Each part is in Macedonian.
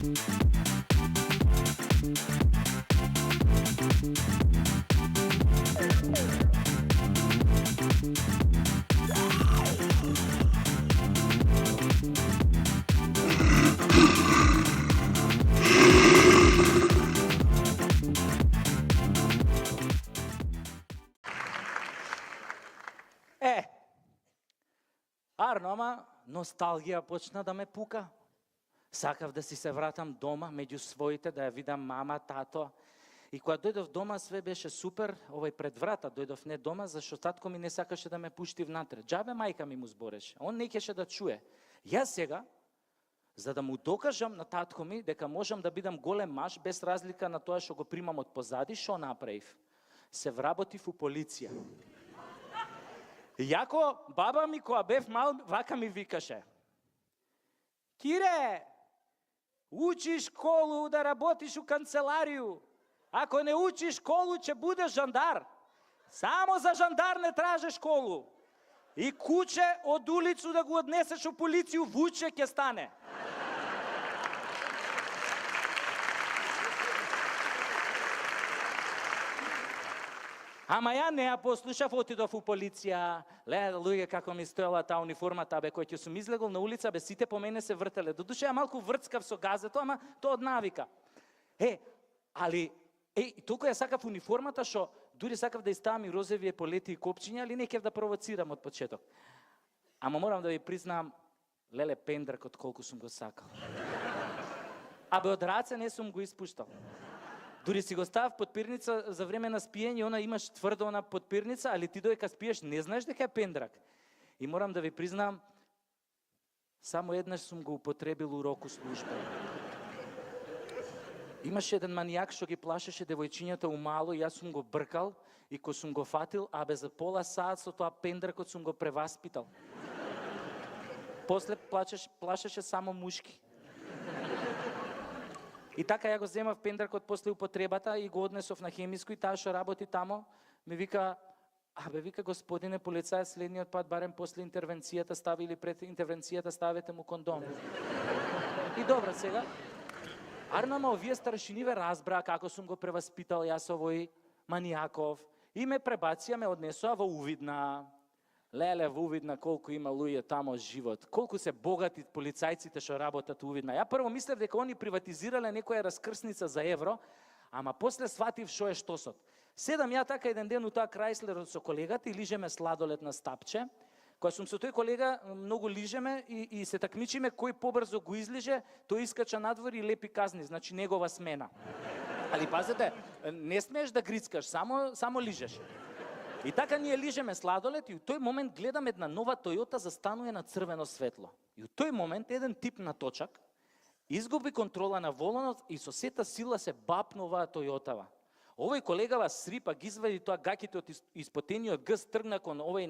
Арно, ама носталгија почна да ме пука. Сакав да си се вратам дома, меѓу своите, да ја видам мама, тато. И кога дојдов дома, све беше супер, пред врата дојдов не дома, зашто татко ми не сакаше да ме пушти внатре. Џабе мајка ми му збореше, он не кеше да чуе. Јас сега, за да му докажам на татко ми дека можам да бидам голем маж, без разлика на тоа што го примам од позади, што направив? Се вработив у полиција. Јако баба ми кога бев мал, вака ми викаше: Кире, учиш школу да работиш у канцеларiju. Ако не учиш школу, ќе будеш жандар. Само за жандар не траже школу. И куче од улицу да го однесеш у полицију, вуче ќе стане. Ама ја не ја послушав, отидов у полиција. Луѓе, како ми стоела таа униформата, кој ќе сум излегол на улица, сите по мене се вртеле. Додуше ја малку врцкав со газето, ама тоа од навика. Толку ја сакав униформата, што дури сакав да иставам и розови еполети и копчиња, али не кев да провоцирам од почеток. Ама морам да ви признам, леле пендракот колку сум го сакал. Од раце не сум го испуштал. Дури си го ставав подпирница за време на спиење, она имаш тврдо на подпирница, али ти додека спиеш не знаеш дека е пендрак. И морам да ви признам, само еднаш сум го употребил у року служба. Имаше еден манијак што ги плашеше девојчињата умало, јас сум го бркал и кога сум го фатил, за пола саат со тоа пендракот сум го преваспитал. После плашеше само мушки. И така ја го земав пендракот после употребата и го однесов на хемиско и таа што работи тамо ми вика: вика господине полицај, следниот пат барем после интервенцијата стави или пред интервенцијата ставете му кондом. И добро сега. Арно, овие старшиниве разбраа како сум го преваспитал јас овој манијаков и ме пребација, ме однесоа во Увидна. Леле, во Увидна колку има луѓе тамо живот, колку се богати полицајците што работат во Увидна. Ја прво мислев дека они приватизирале некоја раскрсница за евро, ама после сватив што е штосот. Седам ја така еден ден у таа Крајслерот со колегата и лижеме сладолед на стапче. Кога сум со тој колега, многу лижеме и се такмичиме кој побрзо го излиже, тој искача надвор и лепи казни, значи негова смена. Али пазете, не смееш да грицкаш, само лижеш. И така ние лижеме сладолед и у тој момент гледам една нова Тојота застанува на црвено светло. И у тој момент еден тип на точак изгуби контрола на воланот и со сета сила се бапна оваа Тојотава. Овој колегава срипа, ги извади тоа гаките од испотениот гъс, тргна кон овој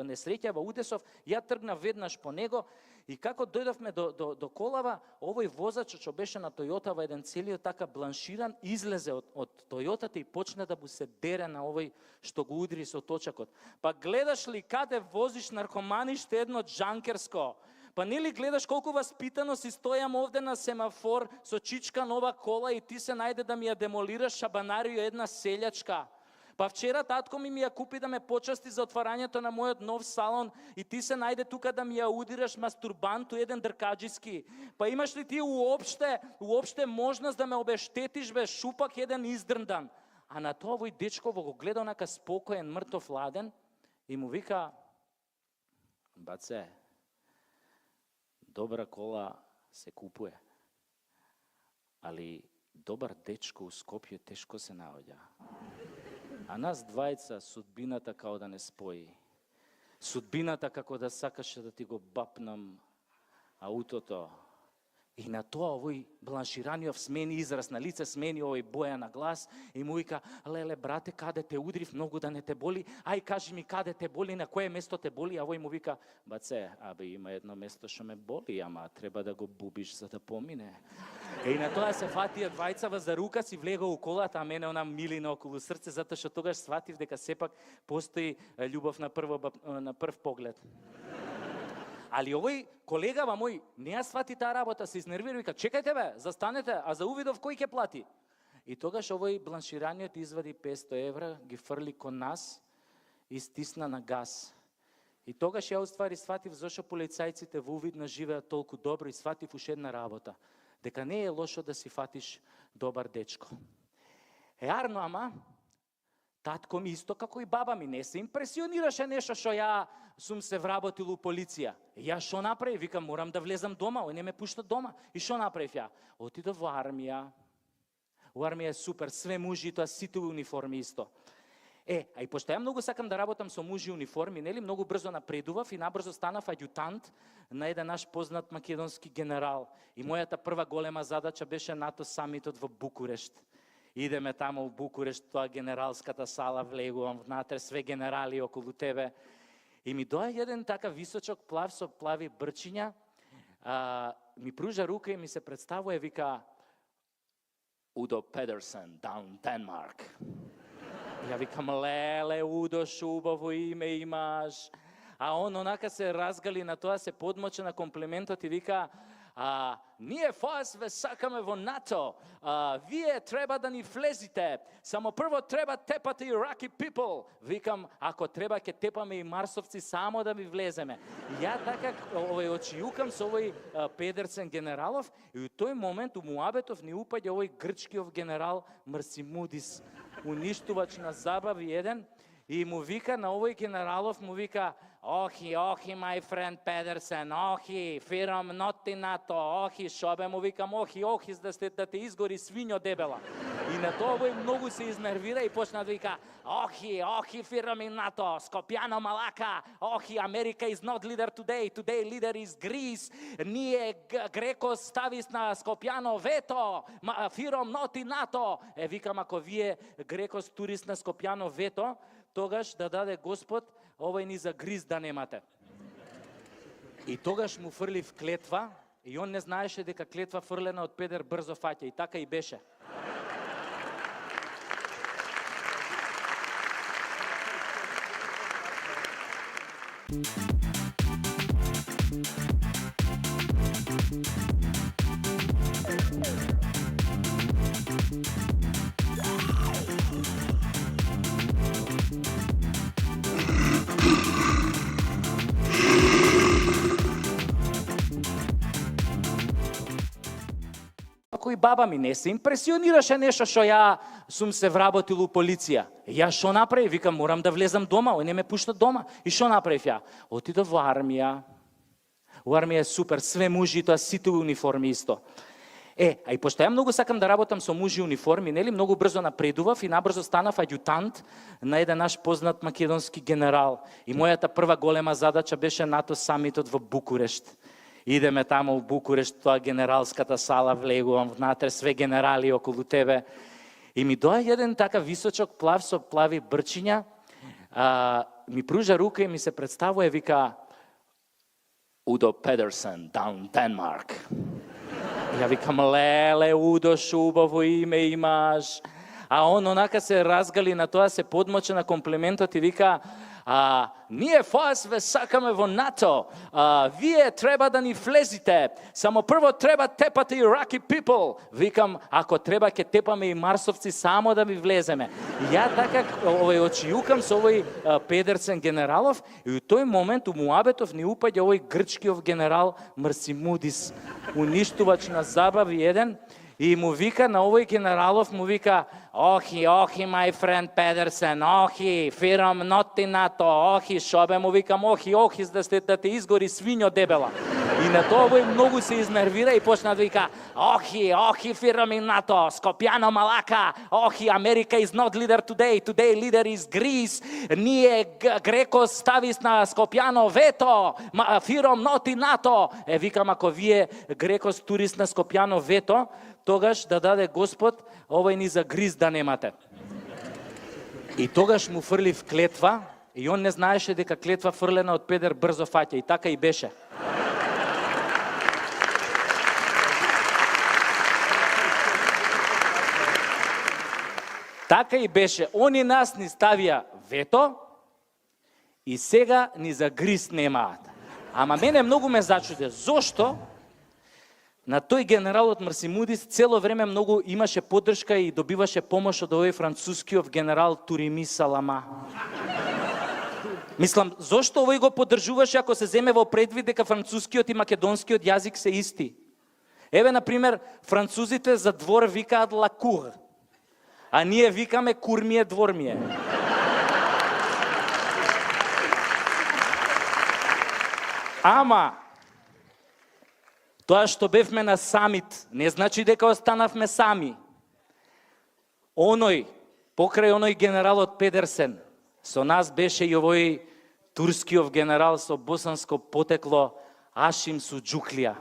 несреќа во удесов, ја тргна веднаш по него и како дојдовме до колава, овој возач што беше на Тојотава, еден целиот така бланширан, излезе од Тојотата и почна да му се дере на овој што го удри со точакот. Па гледаш ли каде возиш наркоманиште едно джанкерско? Па нели гледаш колку васпитано си стојам овде на семафор со чичка нова кола и ти се најде да ми ја демолираш шабанарио една селјачка. Па вчера татко ми ја купи да ме почасти за отварањето на мојот нов салон и ти се најде тука да ми ја удираш мастурбанту еден дркаџиски. Па имаш ли ти уопште можност да ме обештетиш бе шупак еден издрндан? А на тоа овој дечко го гледа онака спокоен, мртов ладен и му вика: баце, добра кола се купуе, али добар дечко у Скопје тешко се наоѓа. А нас двајца судбината као да не спои. Судбината како да сакаше да ти го бапнам аутото. И на тоа овој бланшираниот смени израз на лице, смени овој боја на глас и му вика: леле брате, каде те удрив, многу да не те боли, ај кажи ми каде те боли, на кое место те боли? А овој му вика: баце, има едно место што ме боли, ама треба да го бубиш за да помине. И на тоа се фатија двајцава за рука, си влега у колата, а мене она милина околу срце, затоа што тогаш сватив дека сепак постои љубов на прв поглед. Али овој колегава мој не ја свати таа работа, се изнервира, вика, чекајте бе, застанете, а за увидов кој ќе плати? И тогаш овој бланшираниот извади 500 евра, ги фрли кон нас и стисна на газ. И тогаш ја уствари сватив зашо полицајците во Увидна живеат толку добро и сватив уште една работа, дека не е лошо да си фатиш добар дечко. Арно, ама татко ми исто како и баба ми не се импресионираше нешто што ја сум се вработил у полиција. Ја што направив? Викам, морам да влезам дома, ој не ме пушта дома. И што направив ја? Отидов во армија. У армија е супер, све мужи, тоа сите униформи исто. А и пошто ја многу сакам да работам со мужи униформи, нели, многу брзо напредував и набрзо станав аѓутант на еден наш познат македонски генерал. И мојата прва голема задача беше НАТО самитот во Букурешт. Идеме тамо во Букурешт, тоа генералската сала, влегувам внатре, све генерали околу тебе. И ми доја еден така височок плав со плави брчиња, ми пружа рука и ми се представува и вика Удо Педерсен, down Denmark. Ја викам, леле, Удо, шубаво име имаш. А он онака се разгали на тоа, се подмоча на комплиментот и вика, ние вас ве сакаме во НАТО, вие треба да ни влезите, само прво треба тепате Iraqi people. Викам, ако треба ќе тепаме и марсовци само да ви влеземе. Ја така очиукам со овој Педерсен генералов и у тој момент у муабетов ни упаѓа овој грчкиов генерал Марсимудис, уништувач на забави еден, и му вика на овој генералов, му вика, охи, my friend Pedersen, охи, фирам ноти НАТО, охи, шобе, му викам, охи, да те изгори свињо дебела. И на тоа овој многу се изнервира и почна да вика, охи, фирам и НАТО, Скопјано малака, охи, Америка is not leader today leader is Greece, ние Греко ставис на Скопјано вето, фирам ноти НАТО. Викам, ако вие Греко стурис на Скопјано вето, тогаш да даде Господ, овој ни за гриз да немате. И тогаш му фрлив клетва, и он не знаеше дека клетва фрлена од педер брзо фаќа, и така и беше. И баба ми не се импресионираше нешто што ја сум се вработил у полиција. Ја што направив? Викам, морам да влезам дома, ој не ме пушта дома. И што направив ја? Отидов во армија. У армија е супер, све мужи, тоа сите униформи исто. А и пошто ја многу сакам да работам со мужи униформи, нели, многу брзо напредував и набрзо станав аѓутант на еден наш познат македонски генерал. И мојата прва голема задача беше НАТО самитот во Букурешт. Идеме тамо во Букурешт, тоа генералската сала, влегувам внатре, све генерали околу тебе. И ми доја еден така височок плав со плави брчиња, ми пружа рука и ми се представува и вика Удо Педерсен, down Denmark. Ја викам, леле, Удо, шубаво име имаш. А он онака се разгали на тоа, се подмоча на комплиментот и вика, ние вас ве сакаме во НАТО, вие треба да ни влезите, само прво треба тепате Iraqi people. Викам, ако треба ќе тепаме и марсовци само да ви влеземе. Ја така очиукам со овој Педерсен генералов и у тој момент у муабетов ни упаѓа овој грчкиов генерал Марсимудис, уништувач на забави еден, и му вика на овој генералов, му вика, охи, my friend Pedersen, охи, фирам ноти НАТО, охи, шобе, му викам, охи, да те изгори свињо дебела. И на тоа овој многу се изнервира и почна да вика, охи, фирам и НАТО, Скопјано малака, охи, Америка is not leader today leader is Greece, ние Греко ставис на Скопјано вето, фирам ноти НАТО. Викам, ако вие Греко стурис на Скопјано вето, тогаш да даде Господ, овој ни за гриз да немате. И тогаш му фрлив клетва, и он не знаеше дека клетва фрлена од педер брзо фаќа, и така и беше. Така и беше. Они нас ни ставија вето и сега ни за гриз немаат. Ама мене многу ме зачуде. Зошто на тој генерал од Марсимудис цело време многу имаше поддршка и добиваше помош од овој францускиот генерал Турими Салама? Мислам, зошто овој го поддржуваше ако се земе во предвид дека францускиот и македонскиот јазик се исти? Еве, например, французите за двор викаат лакур, а ние викаме курмие двормие. Ама, тоа што бевме на самит, не значи дека останавме сами. Покрај оној генералот Педерсен, со нас беше и овој турскиот генерал со босанско потекло Ашим Суџуклија.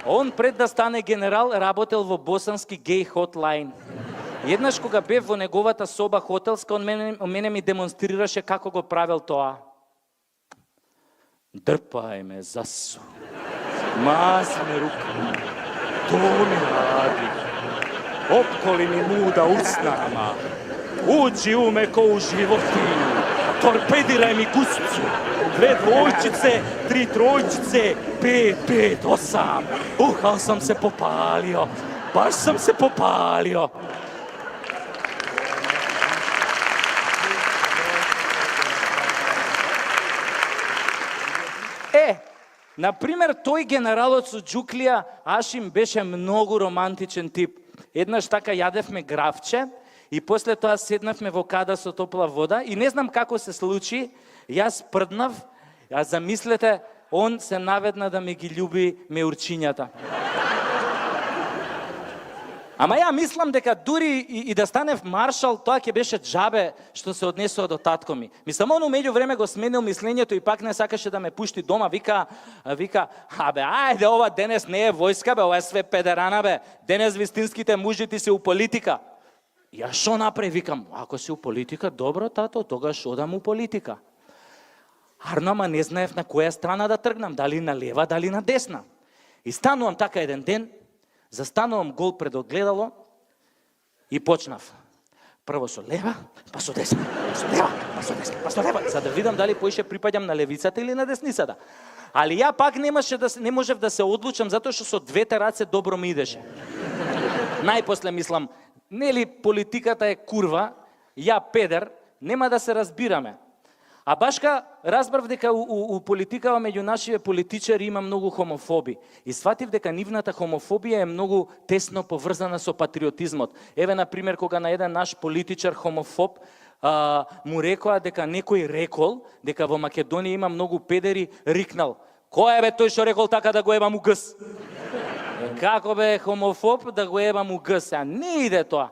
Он пред да стане генерал работел во босански гей хотлайн. Еднаш кога бев во неговата соба хотелска, он мене ми демонстрираше како го правел тоа. Дрпај ме, засу. Мазне рука. Тоа ми ради. Опколи ми муда уснама. Уđi u me ko u životinju. Torpediraј ми гусцу. 2 двојчице, 3 тројчице, 5, 5, 8. Ал сам се попалио. Баш сам се попалио. Например, тој генералот со Џуклија, Ашим, беше многу романтичен тип. Еднаш така јадевме гравче и после тоа седнавме во када со топла вода и не знам како се случи, јас прднав, а замислете, он се наведна да ми ги љуби меурчињата. Ама ја мислам дека дури и да станев маршал, тоа ќе беше џабе што се однесува до татко ми. Мислам, он меѓу време го сменил мислењето и пак не сакаше да ме пушти дома. Вика, ајде, ова денес не е војска, бе, ова е све педерана, бе. Денес вистинските мужи се у политика. Ја шо направи, викам, ако си у политика, добро, тато, тогаш одам у политика. Ама не знаев на која страна да тргнам, дали на лева, дали на десна. И станувам така еден ден, застанувам гол пред огледало и почнав. Прво со лева, па со десна, па со лева, па со десна, па со лева, за да видам дали поише припаѓам на левицата или на десницата. Али ја пак не можев да се одлучам, затоа што со двете раце добро ми идеше. Најпосле мислам, нели политиката е курва, ја педер, нема да се разбираме. А башка разбрав дека у политикава меѓу нашите политичари има многу хомофоби. И сватив дека нивната хомофобија е многу тесно поврзана со патриотизмот. Еве, например, кога на еден наш политичар хомофоб му рекоа дека некој рекол, дека во Македонија има многу педери, рикнал: кој е бе тој што рекол така да го ебам у гс? Како бе хомофоб да го ебам у гс? А не иде тоа.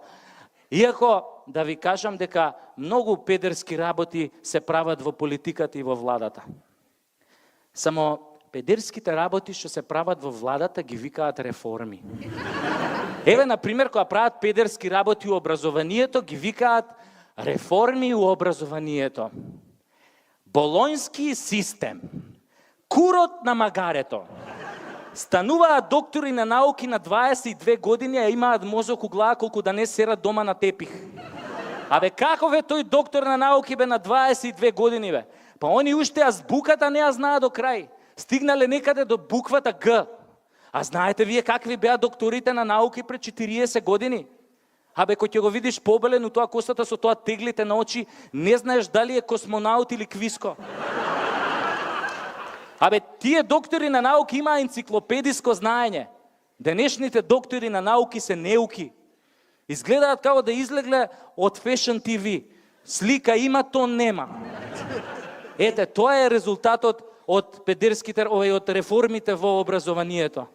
Иако, да ви кажам дека многу педерски работи се прават во политиката и во владата. Само педерските работи што се прават во владата ги викаат реформи. Еве, например, кога прават педерски работи у образованието, ги викаат реформи у образованието. Болонјски систем. Курот на магарето. Стануваат доктори на науки на 22 години, а имаат мозок у глава колку да не серат дома на тепих. Абе, како бе тој доктор на науки бе на 22 години, бе? Па они уште азбуката не ја знаат до крај. Стигнале некаде до буквата Г. А знаете вие какви беа докторите на науки пред 40 години? Абе, кој ќе го видиш побелен у тоа косата со тоа теглите на очи, не знаеш дали е космонаут или квиско. Абе, тие доктори на науки имаа енциклопедиско знаење. Денешните доктори на науки се неуки. Изгледаат како да излегле од Fashion TV. Слика има, тон нема. Ете, тоа е резултатот од педерските, од реформите во образованието.